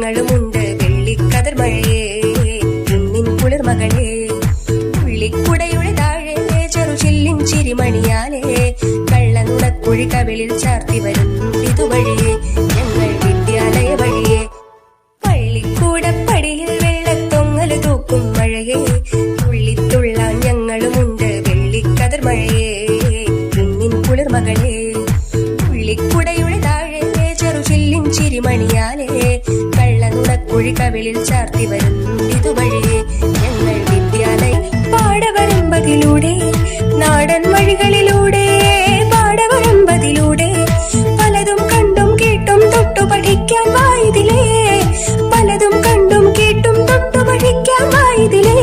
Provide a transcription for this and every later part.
ഞങ്ങളുമുണ്ട് വെള്ളിക്കതിർ മഴയേ കുന്നിൻ കുളിർമകളേ പുള്ളിക്കുടയുടെ താഴെ ചെറുചില്ലിൻ ചിരിമണിയാലേ കള്ളനുണക്കുഴി കവിളിൽ ചാർത്തി വരും ഇതുവഴിയേ ഞങ്ങൾ വിദ്യാലയ വഴിയേ പള്ളിക്കൂടപ്പടിയിൽ വെള്ളത്തൊങ്ങല് തൂക്കും മഴയേ തുള്ളിത്തുള്ളാൻ ഞങ്ങളുമുണ്ട് വെള്ളിക്കതിർ മഴയേ കുന്നിൻ കുളിർമകളേ പുള്ളിക്കുടയുടെ താഴെ ചെറുചില്ലിൻ ചിരിമണിയാലേ കള്ളനുണക്കുഴി കവിളിൽ ചാർത്തി വരും ഇതുവഴിയേ ഞങ്ങൾ വിദ്യാലയ പാടവരമ്പതിലൂടെ നാടൻ വഴികളിലൂടെ പാടവരമ്പതിലൂടെ പലതും കണ്ടും കേട്ടും തൊട്ടു പഠിക്കാൻ വായതിലേ പലതും കണ്ടും കേട്ടും തൊട്ടു പഠിക്കാൻ വായതിലേ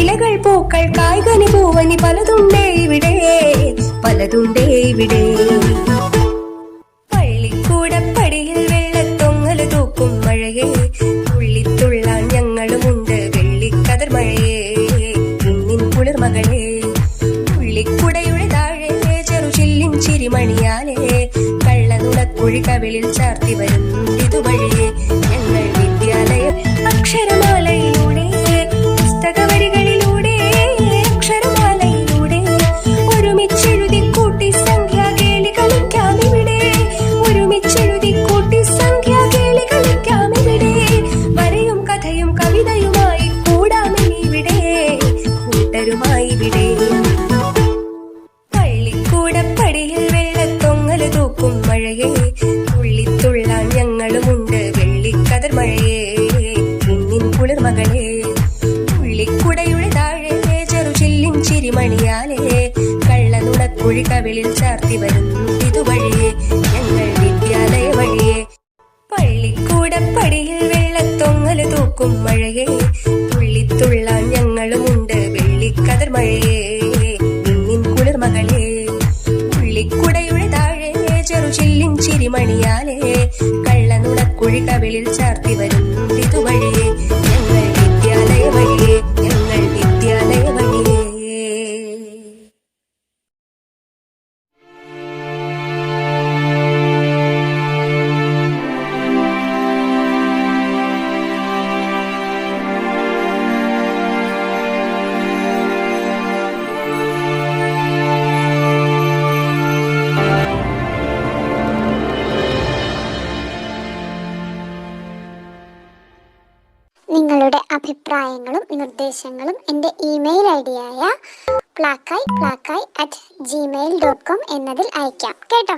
ഇലകൾ പൂക്കൾ കായ്കനി പൂവനി പലതുണ്ടേ ഇവിടെ പലതുണ്ടേ ഇവിടെ പള്ളിക്കൂടപ്പടിയിൽ വെള്ളത്തൊങ്ങല് തൂക്കും മഴയേ തുള്ളിത്തുള്ളാൻ ഞങ്ങളുമുണ്ട് വെള്ളിക്കതിർ മഴയേ കുന്നിൻ കുളിർമകളേ പുള്ളിക്കുടയുടെ താഴെ ചെറുചില്ലിൻ ചിരിമണിയാലേ കള്ളനുണക്കുഴി കവിളിൽ ചാർത്തി വരും ഇതുവഴിയേ ഞങ്ങൾ വിദ്യാലയ അക്ഷരമാലയിലൂടെ പുസ്തകവരികളിലൂടെ അക്ഷരമാലയിലൂടെ ഒരുമിച്ചെഴുതി കൂട്ടി സംഖ്യാകേളി കളിക്കാമിവിടെ ഒരുമിച്ചെഴുതി കൂട്ടി സംഖ്യാകേളി കളിക്കാമിവിടെ വരയും കഥയും കവിതയുമായി കൂടാമെന്നിവിടെ കൂട്ടരുമായി ഇവിടെ പള്ളിക്കൂടപ്പടിയിൽ വെള്ളത്തൊങ്ങല് തൂക്കും മഴയേ തുള്ളിത്തുള്ളാൻ ഞങ്ങളുമുണ്ട് വെള്ളിക്കതിർ മഴയേ കുന്നിൻ കുളിർമകളേ പുള്ളിക്കുടയുടെ താഴെ ചെറുചില്ലിൻ ചിരിമണിയാലേ കള്ളനുണക്കുഴി കവിളിൽ ചാർത്തി വരും ഇതുവഴിയേ ഞങ്ങൾ വിദ്യാലയ വഴിയേ പള്ളിക്കൂടപ്പടിയിൽ വെള്ളത്തൊങ്ങല് തൂക്കും മഴയേ തുള്ളിത്തുള്ളാൻ ഞങ്ങളുമുണ്ട് വെള്ളിക്കതിർ മഴയേ കുന്നിൻ കുളിർമകളേ പുള്ളിക്കുടയുടെ താഴെ ചെറുചില്ലിൻ ചിരിമണിയാലേ കള്ളനുണക്കുഴി കവിളിൽ ചാർത്തി വരും ഇതുവഴിയേ ഞങ്ങൾ വിദ്യാലയ വഴിയേ ഞങ്ങൾ വിദ്യാലയ വഴിയേ നിങ്ങളുടെ അഭിപ്രായങ്ങളും നിർദ്ദേശങ്ങളും എൻ്റെ ഇമെയിൽ ഐഡിയായ plakai@gmail.com എന്നതിൽ അയക്കാം കേട്ടോ.